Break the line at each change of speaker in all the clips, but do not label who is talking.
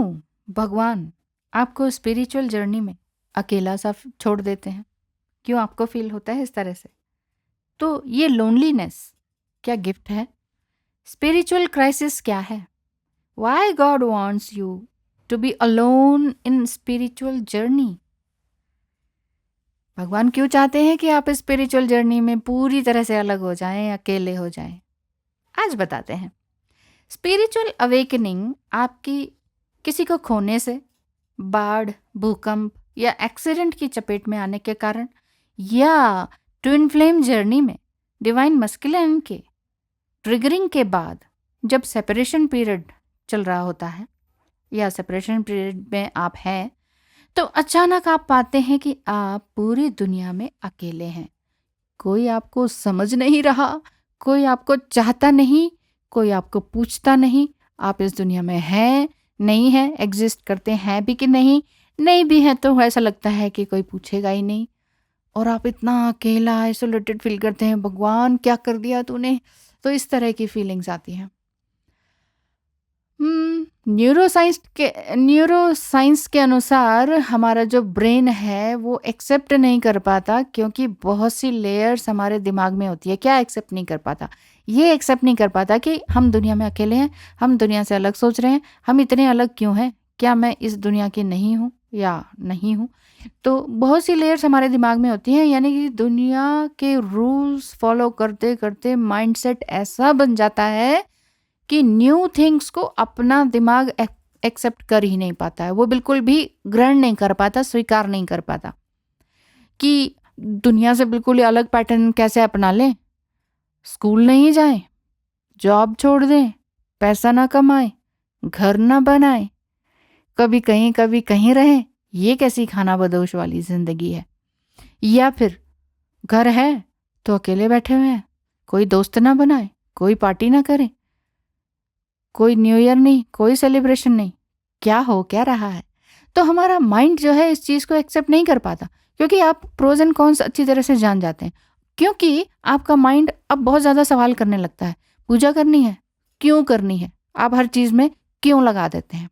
क्यों भगवान आपको स्पिरिचुअल जर्नी में अकेला सा छोड़ देते हैं? क्यों आपको फील होता है इस तरह से? तो ये लोनलीनेस क्या गिफ्ट है? स्पिरिचुअल क्राइसिस क्या है? Why God wants you to be alone in spiritual journey? भगवान क्यों चाहते हैं कि आप स्पिरिचुअल जर्नी में पूरी तरह से अलग हो जाएं, अकेले हो जाएं? आज बताते हैं। स्पिरिचुअल अवेकनिंग आपकी किसी को खोने से, बाढ़, भूकंप या एक्सीडेंट की चपेट में आने के कारण, या ट्विन फ्लेम जर्नी में डिवाइन मस्कुलिन के ट्रिगरिंग के बाद, जब सेपरेशन पीरियड चल रहा होता है या सेपरेशन पीरियड में आप हैं, तो अचानक आप पाते हैं कि आप पूरी दुनिया में अकेले हैं। कोई आपको समझ नहीं रहा, कोई आपको चाहता नहीं, कोई आपको पूछता नहीं आप इस दुनिया में हैं, नहीं है, एग्जिस्ट करते हैं भी कि नहीं, नहीं भी हैं तो ऐसा लगता है कि कोई पूछेगा ही नहीं। और आप इतना अकेला आइसोलेटेड फील करते हैं, भगवान क्या कर दिया तूने। तो इस तरह की फीलिंग्स आती हैं। न्यूरोसाइंस के अनुसार हमारा जो ब्रेन है वो एक्सेप्ट नहीं कर पाता, क्योंकि बहुत सी लेयर्स हमारे दिमाग में होती है। क्या एक्सेप्ट नहीं कर पाता? ये एक्सेप्ट नहीं कर पाता कि हम दुनिया में अकेले हैं, हम दुनिया से अलग सोच रहे हैं, हम इतने अलग क्यों हैं, क्या मैं इस दुनिया की नहीं हूँ या नहीं हूँ। तो बहुत सी लेयर्स हमारे दिमाग में होती हैं, यानी कि दुनिया के रूल्स फॉलो करते करते माइंडसेट ऐसा बन जाता है कि न्यू थिंग्स को अपना दिमाग एक्सेप्ट कर ही नहीं पाता है। वो बिल्कुल भी ग्रहण नहीं कर पाता, स्वीकार नहीं कर पाता कि दुनिया से बिल्कुल ही अलग पैटर्न कैसे अपना लें। स्कूल नहीं जाए, जॉब छोड़ दें, पैसा ना कमाए, घर ना बनाए, कभी कहीं रहें, ये कैसी खाना बदोश वाली जिंदगी है। या फिर घर है तो अकेले बैठे हुए हैं, कोई दोस्त ना बनाए, कोई पार्टी ना करे, कोई न्यू ईयर नहीं, कोई सेलिब्रेशन नहीं। क्या रहा है? तो हमारा माइंड जो है इस चीज़ को एक्सेप्ट नहीं कर पाता, क्योंकि आप प्रोज एंड कॉन्स अच्छी तरह से जान जाते हैं। क्योंकि आपका माइंड अब बहुत ज़्यादा सवाल करने लगता है। पूजा करनी है, क्यों करनी है? आप हर चीज़ में क्यों लगा देते हैं।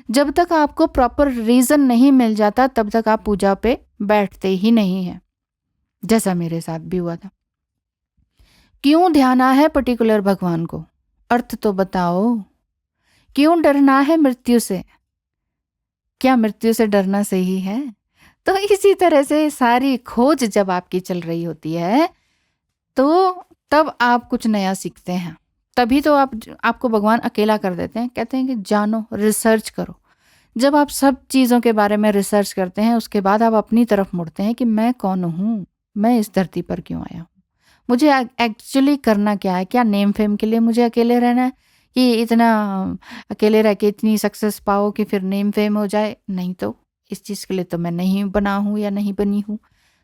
जब तक आपको प्रॉपर रीज़न नहीं मिल जाता तब तक आप पूजा पे बैठते ही नहीं हैं, जैसा मेरे साथ भी हुआ था। क्यों ध्याना है पर्टिकुलर भगवान को? अर्थ तो बताओ। क्यों डरना है मृत्यु से? क्या मृत्यु से डरना सही है? तो इसी तरह से सारी खोज जब आपकी चल रही होती है तो तब आप कुछ नया सीखते हैं। तभी तो आपको भगवान अकेला कर देते हैं, कहते हैं कि जानो, रिसर्च करो। जब आप सब चीज़ों के बारे में रिसर्च करते हैं उसके बाद आप अपनी तरफ मुड़ते हैं कि मैं कौन हूँ, मैं इस धरती पर क्यों आया हूँ, मुझे एक्चुअली करना क्या है। क्या नेम फेम के लिए मुझे अकेले रहना है कि इतना अकेले रह के इतनी सक्सेस पाओ कि फिर नेम फेम हो जाए? नहीं, तो इस चीज़ के लिए तो मैं नहीं बना हूँ या नहीं बनी हूँ।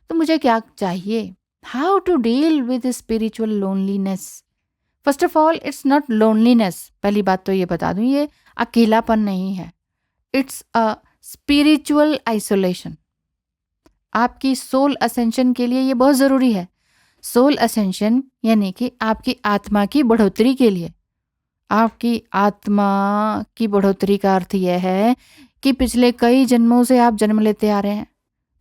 तो मुझे क्या चाहिए? How to deal with spiritual loneliness? First of all, it's not loneliness. पहली बात तो ये बता दूँ, ये अकेलापन नहीं है, इट्स अ स्पिरिचुअल आइसोलेशन। आपकी सोल असेंशन के लिए ये बहुत ज़रूरी है। सोल असेंशन यानी कि आपकी आत्मा की बढ़ोतरी के लिए। आपकी आत्मा की बढ़ोतरी का अर्थ यह है कि पिछले कई जन्मों से आप जन्म लेते आ रहे हैं,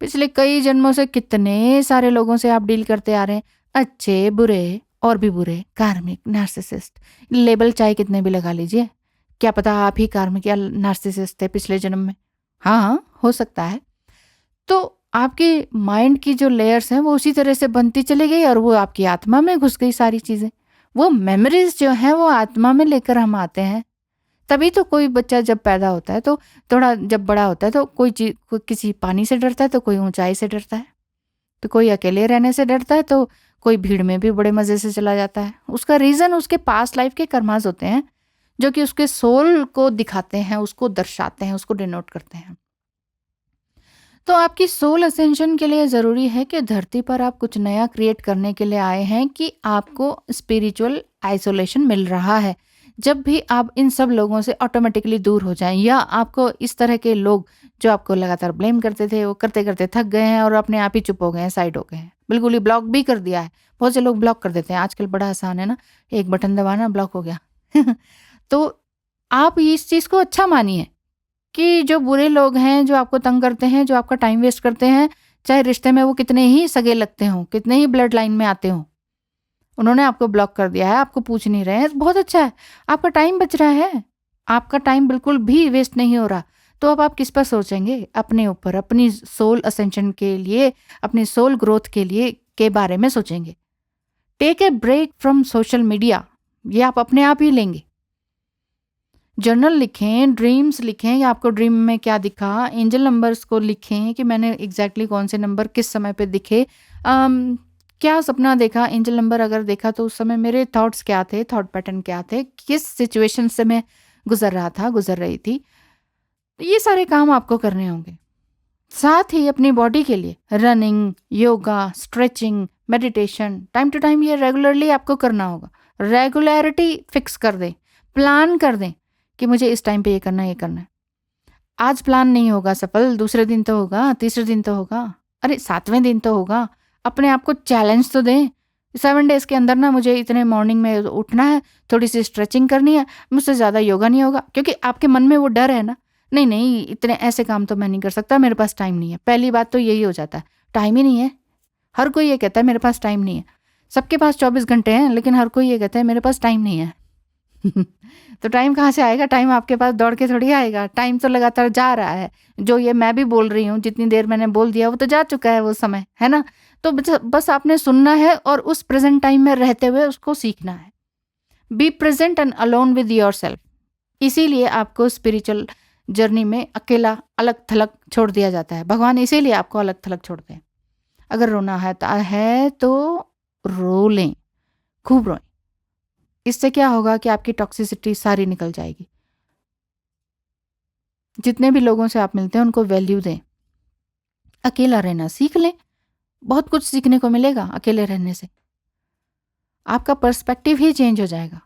पिछले कई जन्मों से कितने सारे लोगों से आप डील करते आ रहे हैं, अच्छे बुरे और भी बुरे, कार्मिक, नार्सिसिस्ट, लेबल चाहे कितने भी लगा लीजिए। क्या पता आप ही कार्मिक या नार्सिसिस्ट थे पिछले जन्म में। हाँ, हो सकता है। तो आपके माइंड की जो लेयर्स हैं वो उसी तरह से बनती चली गई और वो आपकी आत्मा में घुस गई सारी चीज़ें। वो मेमोरीज जो हैं वो आत्मा में लेकर हम आते हैं। तभी तो कोई बच्चा जब पैदा होता है तो थोड़ा जब बड़ा होता है तो कोई किसी पानी से डरता है, तो कोई ऊंचाई से डरता है, तो कोई अकेले रहने से डरता है, तो कोई भीड़ में भी बड़े मज़े से चला जाता है। उसका रीज़न उसके पास्ट लाइफ के कर्मास होते हैं जो कि उसके सोल को दिखाते हैं, उसको दर्शाते हैं, उसको डिनोट करते हैं। तो आपकी सोल असेंशन के लिए ज़रूरी है कि धरती पर आप कुछ नया क्रिएट करने के लिए आए हैं, कि आपको स्पिरिचुअल आइसोलेशन मिल रहा है। जब भी आप इन सब लोगों से ऑटोमेटिकली दूर हो जाएं, या आपको इस तरह के लोग जो आपको लगातार ब्लेम करते थे वो करते करते थक गए हैं और अपने आप ही चुप हो गए हैं, साइड हो गए हैं, बिल्कुल ही ब्लॉक भी कर दिया है। बहुत से लोग ब्लॉक कर देते हैं आजकल, बड़ा आसान है ना, एक बटन दबाना ब्लॉक हो गया। तो आप इस चीज़ को अच्छा मानिए कि जो बुरे लोग हैं, जो आपको तंग करते हैं, जो आपका टाइम वेस्ट करते हैं, चाहे रिश्ते में वो कितने ही सगे लगते हों, कितने ही ब्लड लाइन में आते हों, उन्होंने आपको ब्लॉक कर दिया है, आपको पूछ नहीं रहे हैं, बहुत अच्छा है, आपका टाइम बच रहा है, आपका टाइम बिल्कुल भी वेस्ट नहीं हो रहा। तो अब आप किस पर सोचेंगे? अपने ऊपर, अपनी सोल असेंशन के लिए, अपनी सोल ग्रोथ के लिए के बारे में सोचेंगे। Take a break from social media, ये आप अपने आप ही लेंगे। जर्नल लिखें, ड्रीम्स लिखें, या आपको ड्रीम में क्या दिखा, एंजल नंबर्स को लिखें कि मैंने एग्जैक्टली कौन से नंबर किस समय पे दिखे, क्या सपना देखा, एंजल नंबर अगर देखा तो उस समय मेरे थॉट्स क्या थे, थॉट पैटर्न क्या थे, किस सिचुएशन से मैं गुजर रहा था, गुजर रही थी। ये सारे काम आपको करने होंगे। साथ ही अपनी बॉडी के लिए running, yoga, stretching, meditation time to time ये रेगुलरली आपको करना होगा। रेगुलरिटी फिक्स कर दें, प्लान कर दें कि मुझे इस टाइम पे ये करना है, ये करना है। आज प्लान नहीं होगा सफल, दूसरे दिन तो होगा, तीसरे दिन तो होगा, अरे 7वें दिन तो होगा। अपने आप को चैलेंज तो दें, 7 डेज के अंदर ना मुझे इतने मॉर्निंग में उठना है, थोड़ी सी स्ट्रेचिंग करनी है, मुझसे ज़्यादा योगा नहीं होगा, क्योंकि आपके मन में वो डर है ना, नहीं नहीं इतने ऐसे काम तो मैं नहीं कर सकता, मेरे पास टाइम नहीं है। पहली बात तो यही हो जाता है, टाइम ही नहीं है। हर कोई ये कहता है मेरे पास टाइम नहीं है। सबके पास 24 घंटे हैं, लेकिन हर कोई ये कहता है मेरे पास टाइम नहीं है। तो टाइम कहाँ से आएगा? टाइम आपके पास दौड़ के थोड़ी आएगा, टाइम तो लगातार जा रहा है। जो ये मैं भी बोल रही हूँ, जितनी देर मैंने बोल दिया वो तो जा चुका है वो समय, है ना? तो बस आपने सुनना है और उस प्रेजेंट टाइम में रहते हुए उसको सीखना है। Be present and alone with your self. इसीलिए आपको स्पिरिचुअल जर्नी में अकेला अलग थलग छोड़ दिया जाता है। भगवान इसीलिए आपको अलग थलग छोड़ते हैं। अगर रोना है तो रो लें, खूब रोएं। इससे क्या होगा कि आपकी टॉक्सिसिटी सारी निकल जाएगी। जितने भी लोगों से आप मिलते हैं उनको वैल्यू दें। अकेला रहना सीख लें, बहुत कुछ सीखने को मिलेगा अकेले रहने से। आपका पर्सपेक्टिव ही चेंज हो जाएगा।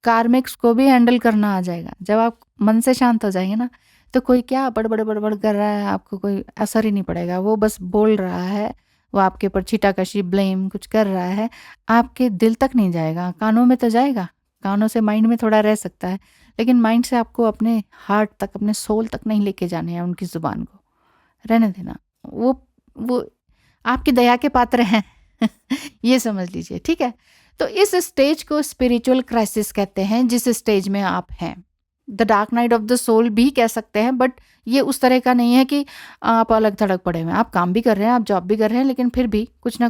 कार्मिक्स को भी हैंडल करना आ जाएगा। जब आप मन से शांत हो जाएंगे ना, तो कोई क्या बड़बड़ बड़बड़ कर रहा है, आपको कोई असर ही नहीं पड़ेगा। वो बस बोल रहा है, वो आपके ऊपर छीटाकशी ब्लेम कुछ कर रहा है, आपके दिल तक नहीं जाएगा, कानों में तो जाएगा, कानों से माइंड में थोड़ा रह सकता है, लेकिन माइंड से आपको अपने हार्ट तक, अपने सोल तक नहीं लेके जाने हैं उनकी ज़ुबान को। रहने देना। वो आपकी दया के पात्र हैं। ये समझ लीजिए, ठीक है? तो इस स्टेज को स्पिरिचुअल क्राइसिस कहते हैं, जिस स्टेज में आप हैं। The dark night of the soul भी कह सकते हैं, बट ये उस तरह का नहीं है कि आप अलग थलग पड़े हुए हैं। आप काम भी कर रहे हैं, आप जॉब भी कर रहे हैं, लेकिन फिर भी कुछ ना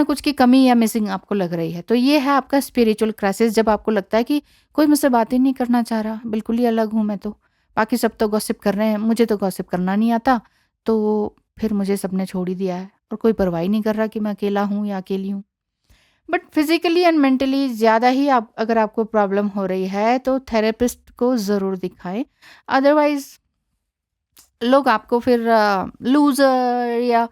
कुछ की कमी या मिसिंग आपको लग रही है। तो ये है आपका स्पिरिचुअल क्राइसिस, जब आपको लगता है कि कोई मुझसे बात ही नहीं करना चाह रहा, बिल्कुल ही अलग हूँ मैं तो। बाकी सब तो गॉसिप कर रहे हैं, मुझे तो गॉसिप करना नहीं आता, तो फिर मुझे सबने छोड़ ही दिया है और कोई परवाह ही नहीं कर रहा कि मैं अकेला हूँ या अकेली हूँ। बट फिजिकली एंड मेंटली ज़्यादा ही आप अगर आपको प्रॉब्लम हो रही है तो थेरेपिस्ट को ज़रूर दिखाएं। अदरवाइज लोग आपको फिर लूज़र या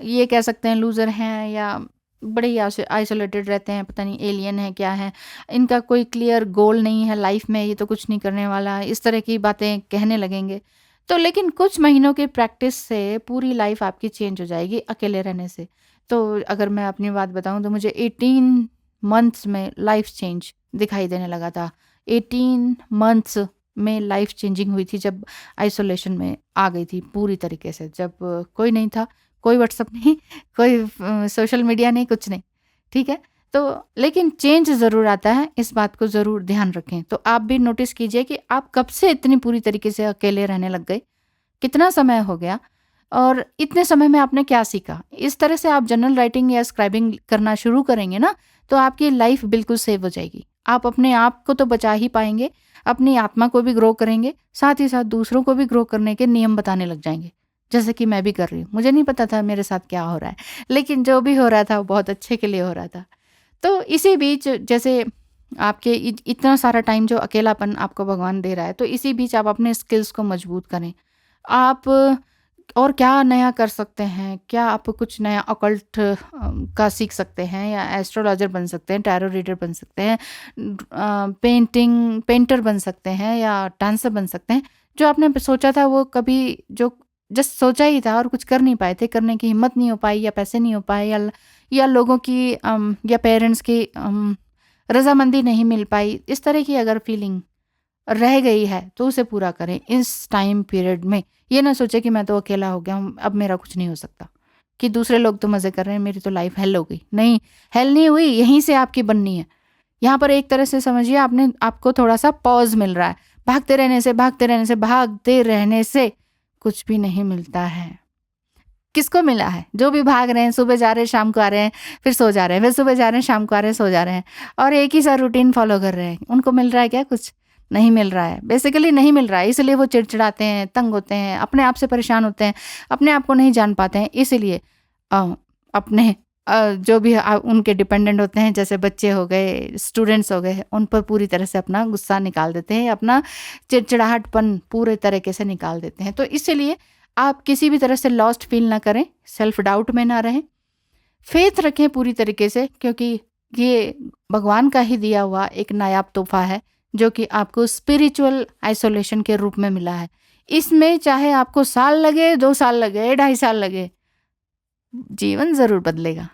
ये कह सकते हैं लूज़र हैं, या बड़े ही आइसोलेटेड रहते हैं, पता नहीं एलियन है क्या है, इनका कोई क्लियर गोल नहीं है लाइफ में, ये तो कुछ नहीं करने वाला, इस तरह की बातें कहने लगेंगे। तो लेकिन कुछ महीनों की प्रैक्टिस से पूरी लाइफ आपकी चेंज हो जाएगी अकेले रहने से। तो अगर मैं अपनी बात बताऊं तो मुझे 18 मंथ्स में लाइफ चेंज दिखाई देने लगा था। 18 मंथ्स में लाइफ चेंजिंग हुई थी जब आइसोलेशन में आ गई थी पूरी तरीके से, जब कोई नहीं था, कोई व्हाट्सअप नहीं, कोई सोशल मीडिया नहीं, कुछ नहीं, ठीक है? तो लेकिन चेंज ज़रूर आता है, इस बात को ज़रूर ध्यान रखें। तो आप भी नोटिस कीजिए कि आप कब से इतनी पूरी तरीके से अकेले रहने लग गए, कितना समय हो गया, और इतने समय में आपने क्या सीखा। इस तरह से आप जर्नल राइटिंग या स्क्राइबिंग करना शुरू करेंगे ना, तो आपकी लाइफ बिल्कुल सेव हो जाएगी। आप अपने आप को तो बचा ही पाएंगे, अपनी आत्मा को भी ग्रो करेंगे, साथ ही साथ दूसरों को भी ग्रो करने के नियम बताने लग जाएंगे, जैसे कि मैं भी कर रही हूँ। मुझे नहीं पता था मेरे साथ क्या हो रहा है, लेकिन जो भी हो रहा था वो बहुत अच्छे के लिए हो रहा था। तो इसी बीच जैसे आपके इतना सारा टाइम जो अकेलापन आपको भगवान दे रहा है, तो इसी बीच आप अपने स्किल्स को मजबूत करें। आप और क्या नया कर सकते हैं? क्या आप कुछ नया ऑकल्ट का सीख सकते हैं, या एस्ट्रोलॉजर बन सकते हैं, टैरो रीडर बन सकते हैं, पेंटर बन सकते हैं, या डांसर बन सकते हैं। जो आपने सोचा था वो कभी जो जस्ट सोचा ही था और कुछ कर नहीं पाए थे, करने की हिम्मत नहीं हो पाई, या पैसे नहीं हो पाए, या लोगों की या पेरेंट्स की रजामंदी नहीं मिल पाई, इस तरह की अगर फीलिंग रह गई है तो उसे पूरा करें इस टाइम पीरियड में। ये ना सोचे कि मैं तो अकेला हो गया हूँ, अब मेरा कुछ नहीं हो सकता, कि दूसरे लोग तो मज़े कर रहे हैं, मेरी तो लाइफ हेल हो गई। नहीं, हेल नहीं हुई, यहीं से आपकी बननी है। यहाँ पर एक तरह से समझिए आपको थोड़ा सा पॉज मिल रहा है। भागते रहने से कुछ भी नहीं मिलता है। किसको मिला है? जो भी भाग रहे हैं, सुबह जा रहे हैं, शाम को आ रहे हैं, फिर सो जा रहे हैं, फिर सुबह जा रहे हैं, शाम को आ रहे हैं, सो जा रहे हैं, और एक ही सा रूटीन फॉलो कर रहे हैं। उनको मिल रहा है क्या? कुछ नहीं मिल रहा है, बेसिकली नहीं मिल रहा है। इसलिए वो चिड़चिड़ाते हैं, तंग होते हैं, अपने आप से परेशान होते हैं, अपने आप को नहीं जान पाते हैं। इसीलिए अपने जो भी उनके डिपेंडेंट होते हैं, जैसे बच्चे हो गए, स्टूडेंट्स हो गए, उन पर पूरी तरह से अपना गुस्सा निकाल देते हैं, अपना चिड़चिड़ाहटपन पूरे तरीके से निकाल देते हैं। तो इसीलिए आप किसी भी तरह से लॉस्ट फील ना करें, सेल्फ डाउट में ना रहें, फेथ रखें पूरी तरीके से, क्योंकि ये भगवान का ही दिया हुआ एक नायाब तोहफा है जो कि आपको स्पिरिचुअल आइसोलेशन के रूप में मिला है। इसमें चाहे आपको साल लगे, 2 साल लगे, 2.5 साल लगे, जीवन ज़रूर बदलेगा।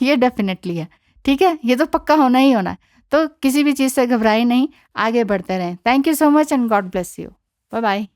ये डेफिनेटली है, ठीक है? ये तो पक्का होना ही होना है। तो किसी भी चीज़ से घबराएं नहीं, आगे बढ़ते रहें। Thank you so much and God bless you. Bye bye.